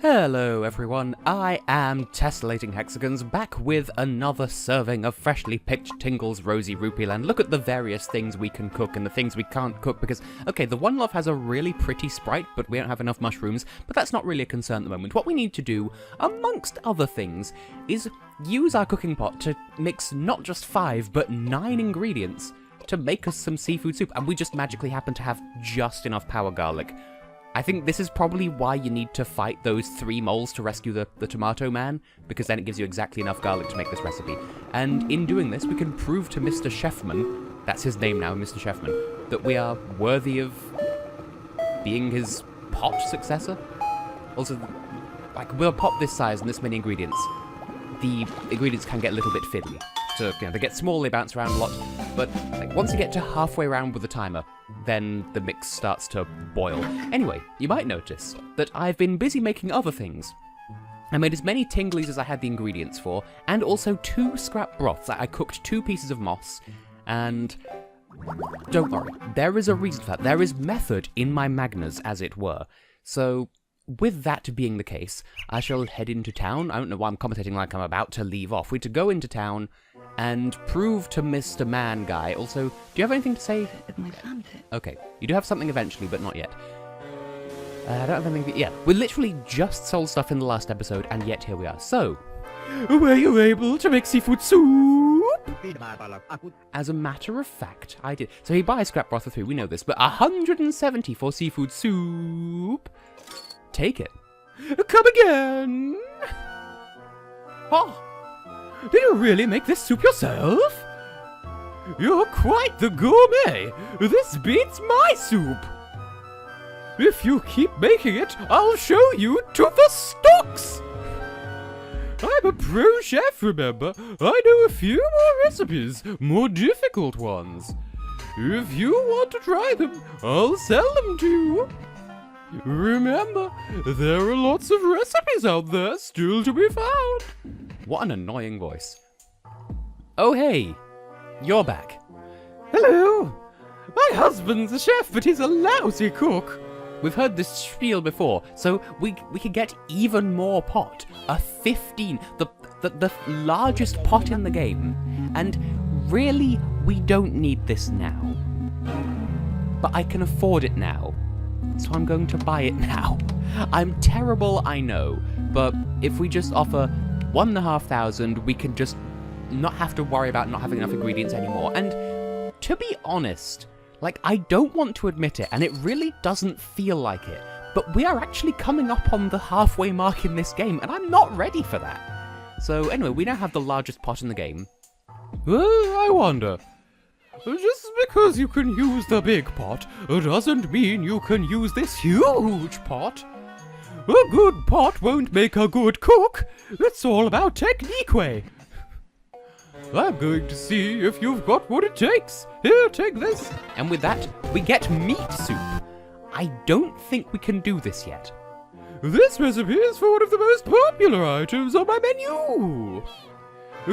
Hello everyone, I am Tessellating Hexagons, back with another serving of freshly picked Tingle's Rosy Rupeeland. Look at the various things we can cook and the things we can't cook because, okay, the One Love has a really pretty sprite, but we don't have enough mushrooms, but that's not really a concern at the moment. What we need to do, amongst other things, is use our cooking pot to mix not just 5, but 9 ingredients to make us some seafood soup, and we just magically happen to have just enough power garlic. I think this is probably why you need to fight those 3 moles to rescue the tomato man, because then it gives you exactly enough garlic to make this recipe. And in doing this, we can prove to Mr. Chefman, that's his name now, Mr. Chefman, that we are worthy of being his pot successor. Also, like, with a pot this size and this many ingredients, the ingredients can get a little bit fiddly. So, you know, they get small, they bounce around a lot, but like, once you get to halfway around with the timer, then the mix starts to boil. Anyway, you might notice that I've been busy making other things. I made as many tinglies as I had the ingredients for, and also 2 scrap broths. I cooked 2 pieces of moss, and don't worry, there is a reason for that. There is method in my magnas, as it were. So, with that being the case, I shall head into town. I don't know why I'm commentating like I'm about to leave off. We're to go into town and prove to Mr. Man Guy. Also, do you have anything to say? Okay, you do have something eventually, but not yet. I don't have anything. Yeah, we literally just sold stuff in the last episode, and yet here we are. So, were you able to make seafood soup? As a matter of fact, I did. So he buys scrap broth for 3, we know this, but 170 for seafood soup. Take it. Come again. Oh. Did you really make this soup yourself? You're quite the gourmet! This beats my soup! If you keep making it, I'll show you to the stocks! I'm a pro chef, remember? I know a few more recipes, more difficult ones. If you want to try them, I'll sell them to you. Remember, there are lots of recipes out there still to be found. What an annoying voice. Oh hey, you're back. Hello. My husband's a chef, but he's a lousy cook. We've heard this spiel before, so we can get even more pot. A 15, the largest pot in the game. And really, we don't need this now. But I can afford it now. So I'm going to buy it now. I'm terrible, I know, but if we just offer 1,500, we can just not have to worry about not having enough ingredients anymore. And to be honest, like, I don't want to admit it, and it really doesn't feel like it, but we are actually coming up on the halfway mark in this game, and I'm not ready for that. So anyway, we now have the largest pot in the game. I wonder. Just because you can use the big pot doesn't mean you can use this huge pot. A good pot won't make a good cook. It's all about technique. I'm going to see if you've got what it takes. Here, take this. And with that, we get meat soup. I don't think we can do this yet. This recipe is for one of the most popular items on my menu.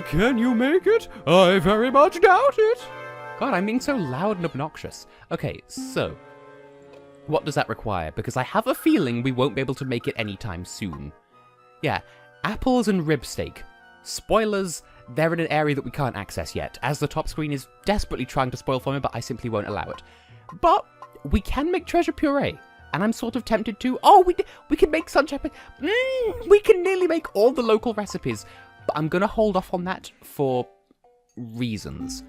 Can you make it? I very much doubt it. God, I'm being so loud and obnoxious. Okay, so, what does that require? Because I have a feeling we won't be able to make it anytime soon. Yeah, apples and rib steak. Spoilers, they're in an area that we can't access yet, as the top screen is desperately trying to spoil for me, but I simply won't allow it. But we can make treasure puree, and I'm sort of tempted to. Oh, we can make sunshine. We can nearly make all the local recipes, but I'm gonna hold off on that for reasons.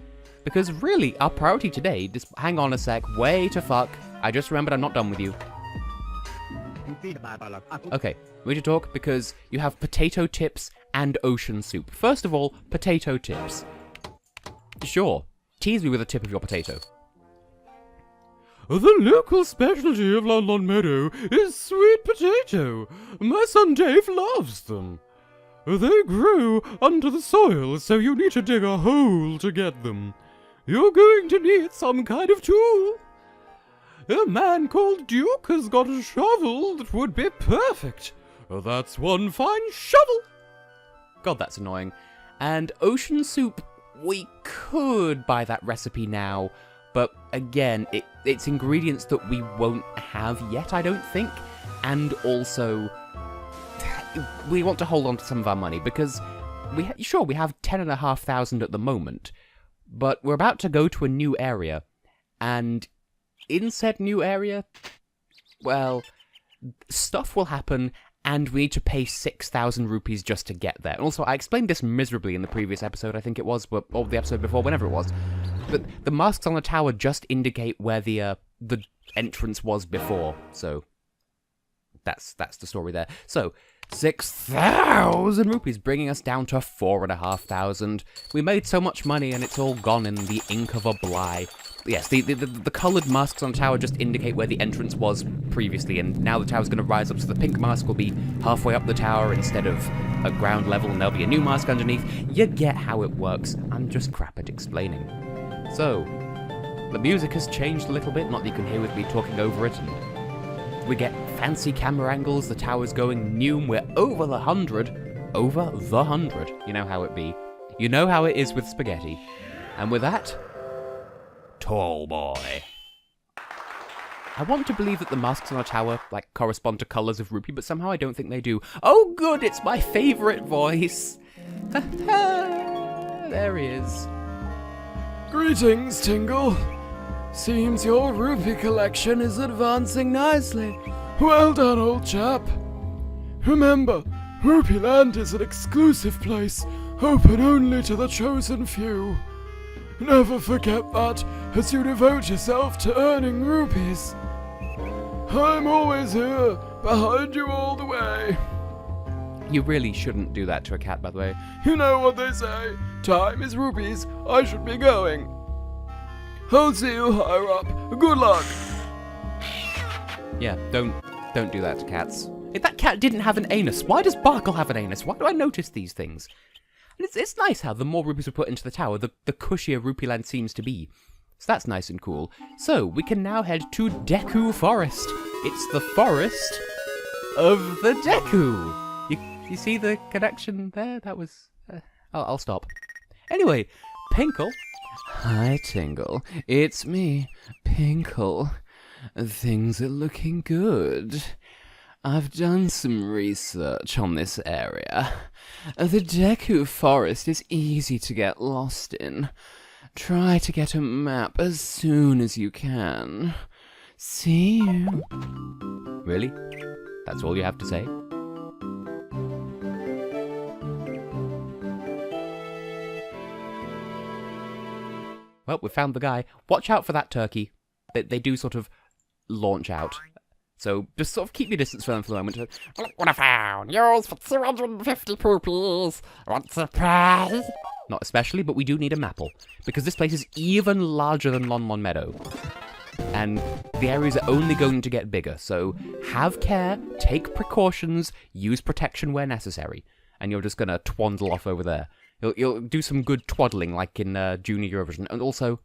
Because really, our priority today, just hang on a sec, wait a fuck. I just remembered I'm not done with you. Okay, we need to talk because you have potato tips and ocean soup. First of all, potato tips. Sure, tease me with a tip of your potato. The local specialty of Lon Meadow is sweet potato. My son Dave loves them. They grow under the soil, so you need to dig a hole to get them. You're going to need some kind of tool. A man called Duke has got a shovel that would be perfect. That's one fine shovel. God, that's annoying. And ocean soup, we could buy that recipe now, but again, it's ingredients that we won't have yet, I don't think. And also, we want to hold on to some of our money, because we have 10,500 at the moment, but we're about to go to a new area, and in said new area, well, stuff will happen, and we need to pay 6,000 rupees just to get there. And also, I explained this miserably in the previous episode, I think it was, or the episode before, whenever it was. But the masks on the tower just indicate where the entrance was before, so that's the story there. So, 6,000 rupees, bringing us down to 4,500. We made so much money, and it's all gone in the ink of a bly. Yes, the coloured masks on the tower just indicate where the entrance was previously, and now the tower's going to rise up, so the pink mask will be halfway up the tower instead of at ground level, and there'll be a new mask underneath. You get how it works. I'm just crap at explaining. So, the music has changed a little bit, not that you can hear with me talking over it, and we get fancy camera angles, the tower's going new, we're over the 100. Over the 100. You know how it be. You know how it is with spaghetti. And with that, tall boy. I want to believe that the masks on our tower, like, correspond to colours of rupee, but somehow I don't think they do. Oh good, it's my favourite voice! There he is. Greetings, Tingle. Seems your rupee collection is advancing nicely. Well done, old chap. Remember, Rupeeland is an exclusive place, open only to the chosen few. Never forget that as you devote yourself to earning rupees. I'm always here, behind you all the way. You really shouldn't do that to a cat, by the way. You know what they say, time is rupees, I should be going. I'll see you higher up. Good luck. Yeah, don't do that to cats. If that cat didn't have an anus, why does Barkle have an anus? Why do I notice these things? And it's nice how the more rupees we put into the tower, the cushier Rupeeland seems to be. So that's nice and cool. So, we can now head to Deku Forest. It's the forest of the Deku. You see the connection there? That was... I'll stop. Anyway, Pinkle. Hi, Tingle. It's me, Pinkle. Things are looking good. I've done some research on this area. The Deku Forest is easy to get lost in. Try to get a map as soon as you can. See you. Really? That's all you have to say? Well, we found the guy. Watch out for that turkey. They do sort of launch out. So just sort of keep your distance from them for the moment. Look what I found! Yours for 250 poopies! What surprise! Not especially, but we do need a mapple. Because this place is even larger than Lon Lon Meadow. And the areas are only going to get bigger, so have care, take precautions, use protection where necessary. And you're just gonna twaddle off over there. You'll do some good twaddling, like in Junior Eurovision. And also...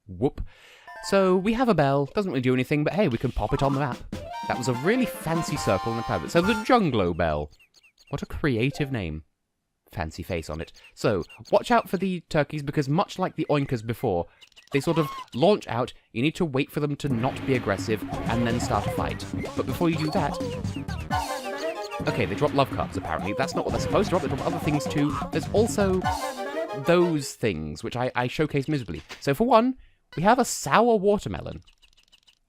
Whoop. So, we have a bell. Doesn't really do anything, but hey, we can pop it on the map. That was a really fancy circle in the private. So, the Junglo Bell. What a creative name. Fancy face on it. So, watch out for the turkeys, because much like the oinkers before, they sort of launch out, you need to wait for them to not be aggressive, and then start a fight. But before you do that... Okay, they drop love cards, apparently. That's not what they're supposed to drop. They drop other things, too. There's also those things, which I showcased miserably. So, for one, we have a sour watermelon.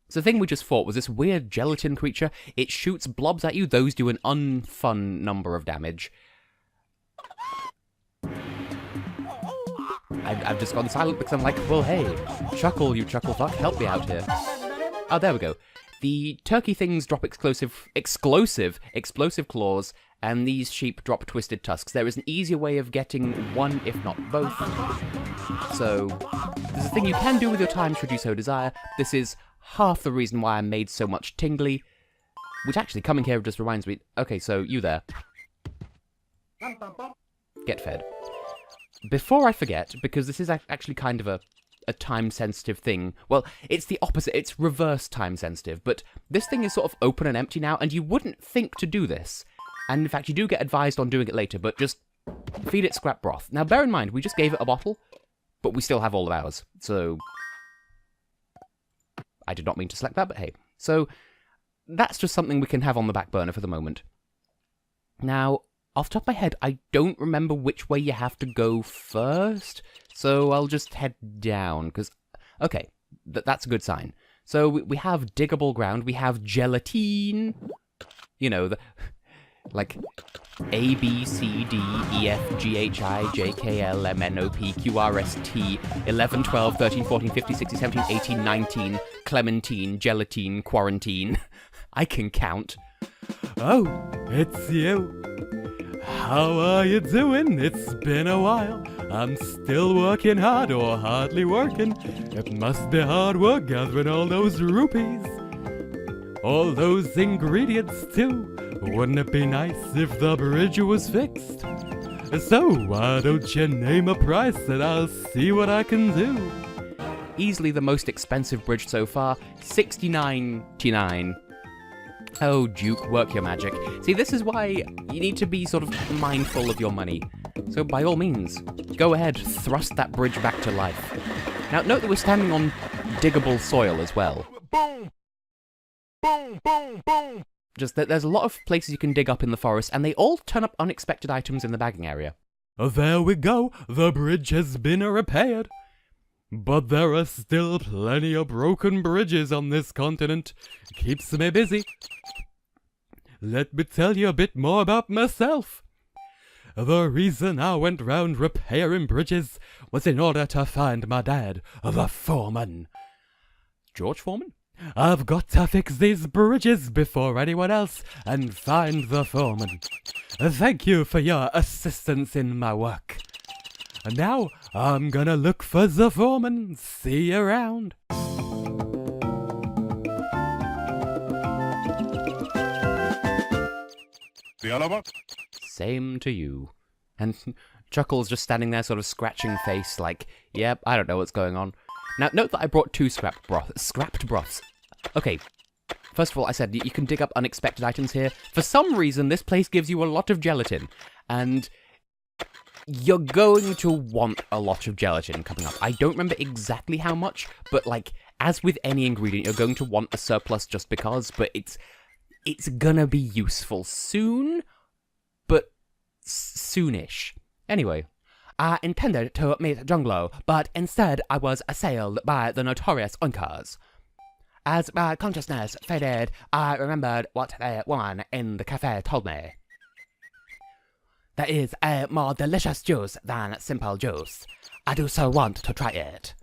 So the thing we just fought was this weird gelatin creature. It shoots blobs at you. Those do an unfun number of damage. I've just gone silent because I'm like, well, hey, chuckle, you chuckle fuck, help me out here. Oh, there we go. The turkey things drop explosive claws, and these sheep drop twisted tusks. There is an easier way of getting one, if not both. So, there's a thing you can do with your time should you so desire. This is half the reason why I made so much tingly. Which actually, coming here just reminds me... Okay, so, you there. Get fed. Before I forget, because this is actually kind of a time-sensitive thing. Well, it's the opposite. It's reverse time-sensitive. But this thing is sort of open and empty now, and you wouldn't think to do this. And in fact, you do get advised on doing it later, but just feed it scrap broth. Now, bear in mind, we just gave it a bottle, but we still have all of ours. So, I did not mean to select that, but hey. So, that's just something we can have on the back burner for the moment. Now, off the top of my head, I don't remember which way you have to go first, so I'll just head down, because, okay, that's a good sign. So we have diggable ground, we have gelatine, you know, like A, B, C, D, E, F, G, H, I, J, K, L, M, N, O, P, Q, R, S, T, 11, 12, 13, 14, 15, 16, 17, 18, 19, clementine, gelatine, quarantine. I can count. Oh, it's you. How are you doing? It's been a while. I'm still working hard or hardly working. It must be hard work gathering all those rupees. All those ingredients too. Wouldn't it be nice if the bridge was fixed? So why don't you name a price and I'll see what I can do. Easily the most expensive bridge so far, $69.99. Oh, Duke, work your magic. See, this is why you need to be sort of mindful of your money. So by all means, go ahead, thrust that bridge back to life. Now, note that we're standing on diggable soil as well. Boom! Boom, boom, boom! Just that there's a lot of places you can dig up in the forest, and they all turn up unexpected items in the bagging area. There we go, the bridge has been repaired. But there are still plenty of broken bridges on this continent. Keeps me busy. Let me tell you a bit more about myself. The reason I went round repairing bridges was in order to find my dad, the foreman. George Foreman? I've got to fix these bridges before anyone else and find the foreman. Thank you for your assistance in my work. And now, I'm gonna look for the foreman. See you around. The other one? Same to you. And Chuckle's just standing there sort of scratching face like, yep, I don't know what's going on. Now, note that I brought two scrapped broths. Okay, first of all, I said you can dig up unexpected items here. For some reason, this place gives you a lot of gelatin. And you're going to want a lot of gelatin coming up. I don't remember exactly how much, but like, as with any ingredient, you're going to want a surplus just because, but it's gonna be useful soon, but soonish. Anyway, I intended to meet Junglo, but instead I was assailed by the notorious Oinkers. As my consciousness faded, I remembered what the woman in the cafe told me. There is a more delicious juice than simple juice. I do so want to try it.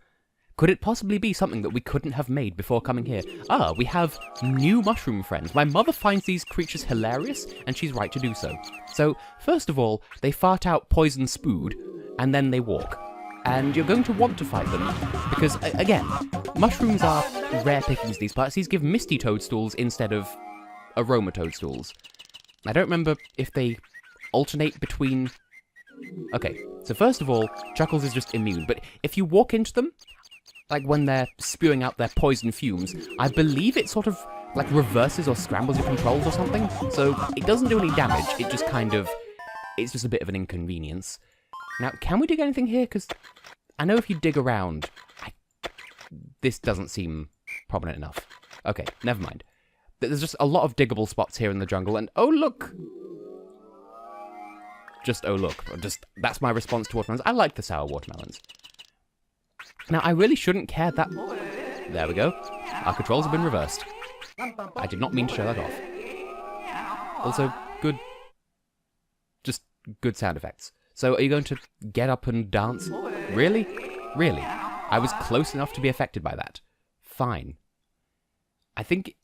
Could it possibly be something that we couldn't have made before coming here? Ah, we have new mushroom friends. My mother finds these creatures hilarious, and she's right to do so. So, first of all, they fart out poison spood, and then they walk. And you're going to want to fight them, because, again, mushrooms are rare pickings these parts. These give misty toadstools instead of aroma toadstools. I don't remember if they alternate between... Okay, so first of all, Chuckles is just immune, but if you walk into them, like when they're spewing out their poison fumes, I believe it sort of, like, reverses or scrambles your controls or something, so it doesn't do any damage, it just kind of... it's just a bit of an inconvenience. Now, can we dig anything here? Because I know if you dig around, this doesn't seem prominent enough. Okay, never mind. There's just a lot of diggable spots here in the jungle, and oh look! Just oh look. That's my response to watermelons. I like the sour watermelons. Now, I really shouldn't care that... There we go. Our controls have been reversed. I did not mean to show that off. Also, good... just good sound effects. So, are you going to get up and dance? Really? Really? I was close enough to be affected by that. Fine. I think...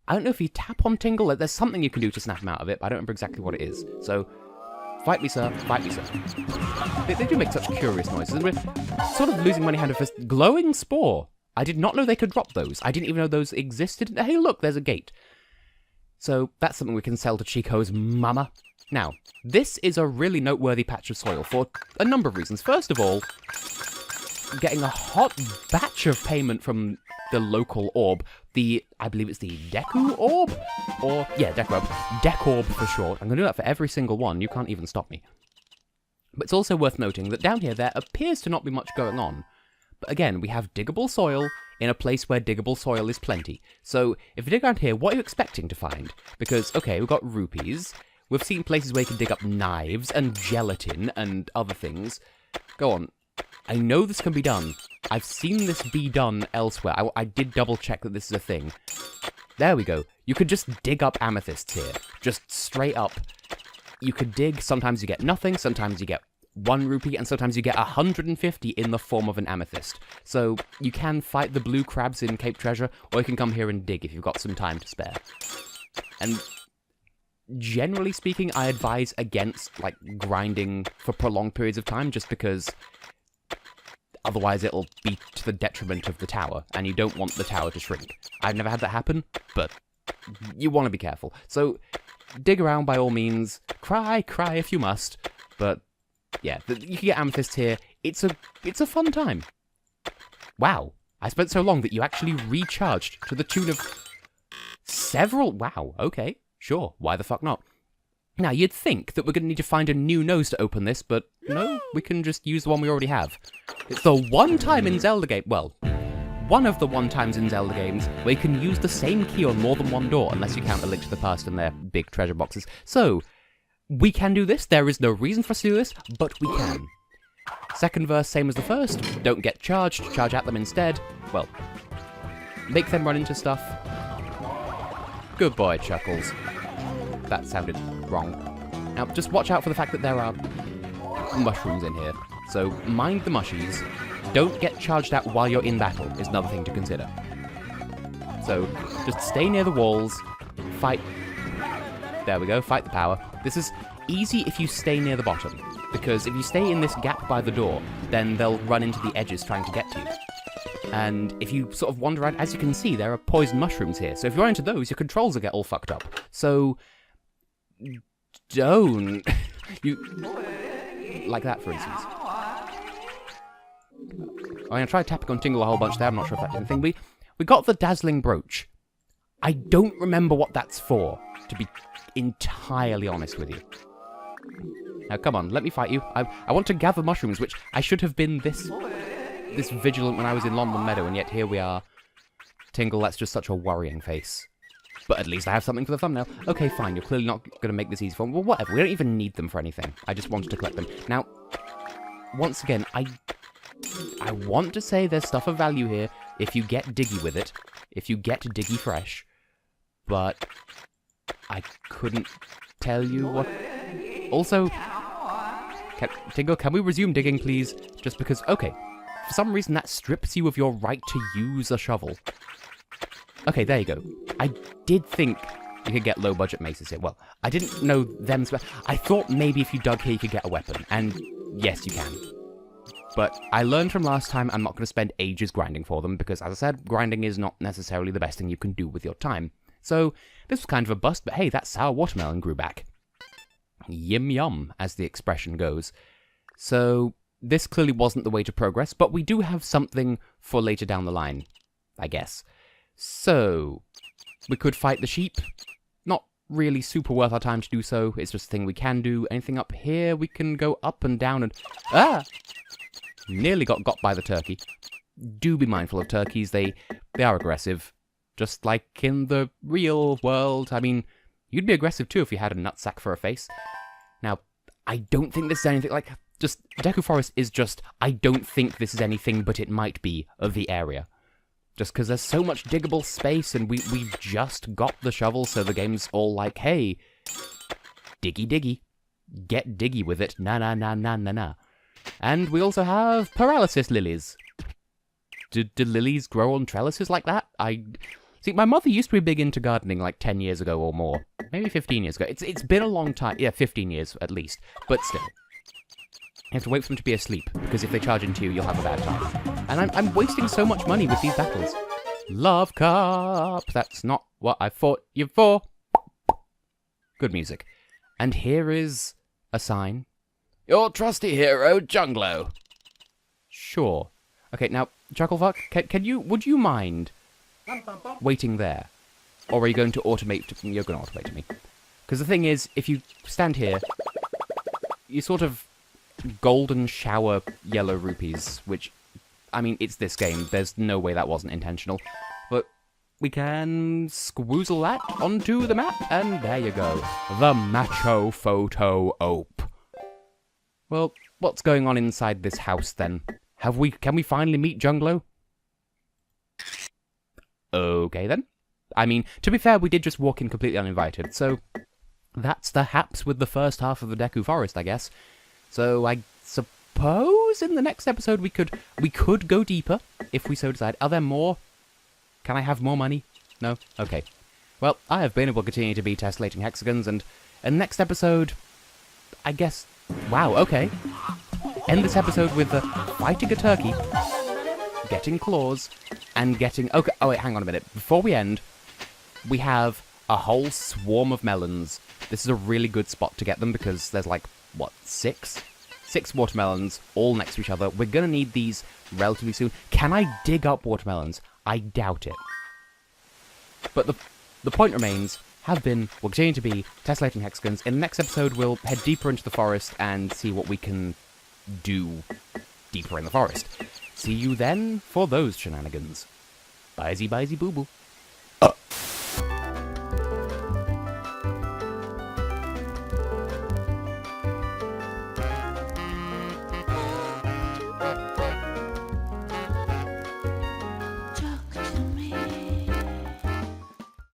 I don't know if you tap on Tingle. There's something you can do to snap him out of it, but I don't remember exactly what it is. So... fight me, sir. Fight me, sir. They do make such curious noises. We're sort of losing money hand over fist. Glowing Spore. I did not know they could drop those. I didn't even know those existed. Hey, look, there's a gate. So that's something we can sell to Chico's mama. Now, this is a really noteworthy patch of soil for a number of reasons. First of all, getting a hot batch of payment from the local orb. I believe it's the Deku Orb? Or, yeah, Deku Orb. Deku Orb for short. I'm going to do that for every single one. You can't even stop me. But it's also worth noting that down here there appears to not be much going on. But again, we have diggable soil. in a place where diggable soil is plenty. So, if you dig around here, what are you expecting to find? Because, okay, we've got rupees. We've seen places where you can dig up knives and gelatin and other things. Go on. I know this can be done. I've seen this be done elsewhere. I did double check that this is a thing. There we go. You could just dig up amethysts here. Just straight up. You could dig. Sometimes you get nothing. Sometimes you get 1 rupee. And sometimes you get 150 in the form of an amethyst. So you can fight the blue crabs in Cape Treasure. Or you can come here and dig if you've got some time to spare. And generally speaking, I advise against, like, grinding for prolonged periods of time. Just because otherwise it'll be to the detriment of the tower, and you don't want the tower to shrink. I've never had that happen, but you want to be careful. So, dig around by all means. Cry if you must. But, yeah, you can get amethysts here. It's a fun time. Wow, I spent so long that you actually recharged to the tune of several... Wow, okay, sure, why the fuck not? Now, you'd think that we're going to need to find a new nose to open this, but no, we can just use the one we already have. It's the one time in Zelda game... Well, one of the one times in Zelda games where you can use the same key on more than one door, unless you count A Link to the Past and their big treasure boxes. So, we can do this. There is no reason for us to do this, but we can. Second verse, same as the first. Don't get charged. Charge at them instead. Well, make them run into stuff. Good boy, Chuckles. That sounded wrong. Now, just watch out for the fact that there are mushrooms in here. So, mind the mushies. Don't get charged at while you're in battle, is another thing to consider. So, just stay near the walls, fight... There we go, fight the power. This is easy if you stay near the bottom, because if you stay in this gap by the door, then they'll run into the edges trying to get to you. And if you sort of wander around, as you can see, there are poisoned mushrooms here, so if you run into those, your controls will get all fucked up. So... don't... you... like that, for instance. I'm going to try tapping on Tingle a whole bunch there. I'm not sure if that did anything. We got the dazzling brooch. I don't remember what that's for, to be entirely honest with you. Now, come on, let me fight you. I want to gather mushrooms, which I should have been this vigilant when I was in London Meadow, and yet here we are. Tingle, that's just such a worrying face. But at least I have something for the thumbnail. Okay, fine, you're clearly not going to make this easy for me. Well, whatever, we don't even need them for anything. I just wanted to collect them. Now, once again, I want to say there's stuff of value here if you get diggy with it, if you get diggy fresh, but I couldn't tell you what... Also, Tingle, can we resume digging, please? Just because, okay, for some reason that strips you of your right to use a shovel. Okay, there you go. I did think you could get low-budget maces here. Well, I didn't know them... I thought maybe if you dug here you could get a weapon, and yes, you can. But I learned from last time I'm not going to spend ages grinding for them, because, as I said, grinding is not necessarily the best thing you can do with your time. So, this was kind of a bust, but hey, that sour watermelon grew back. Yum yum, as the expression goes. So, this clearly wasn't the way to progress, but we do have something for later down the line, I guess. So, we could fight the sheep. Not really super worth our time to do so, it's just a thing we can do. Anything up here? We can go up and down and... Ah! Nearly got by the turkey. Do be mindful of turkeys, they are aggressive. Just like in the real world. I mean, you'd be aggressive too if you had a nutsack for a face. Now, I don't think this is anything like... Just, Deku Forest is just, I don't think this is anything but it might be of the area. Just because there's so much diggable space and we've just got the shovel, so the game's all like, hey, diggy diggy. Get diggy with it, na na na na na na. And we also have paralysis lilies. Do lilies grow on trellises like that? See, my mother used to be big into gardening like 10 years ago or more. Maybe 15 years ago. It's been a long time. Yeah, 15 years at least. But still. You have to wait for them to be asleep, because if they charge into you, you'll have a bad time. And I'm wasting so much money with these battles. Love cup! That's not what I fought you for. Good music. And here is a sign. Your trusty hero, Junglo. Sure. Okay, now, Chucklefuck, would you mind waiting there? Or are you going to automate... You're going to automate to me. Because the thing is, if you stand here, you sort of golden shower yellow rupees, which I mean, it's this game. There's no way that wasn't intentional. But we can squoozle that onto the map, and there you go. The Macho Photo Ope. Well, what's going on inside this house, then? Can we finally meet Junglo? Okay, then. I mean, to be fair, we did just walk in completely uninvited, so that's the haps with the first half of the Deku Forest, I guess. So I suppose in the next episode we could go deeper, if we so decide. Are there more? Can I have more money? No? Okay. Well, I have been and will continue to be Tessellating Hexagons, and next episode, I guess... Wow, okay. End this episode with fighting a turkey, getting claws, and getting... Okay, oh wait, hang on a minute. Before we end, we have a whole swarm of melons. This is a really good spot to get them because there's like, what, six watermelons all next to each other. We're gonna need these relatively soon. Can I dig up watermelons? I doubt it. But the point remains, will continue to be Tessellating Hexagons. In the next episode, we'll head deeper into the forest and see what we can do deeper in the forest. See you then for those shenanigans. Bye-zy, bye-zy, boo-boo.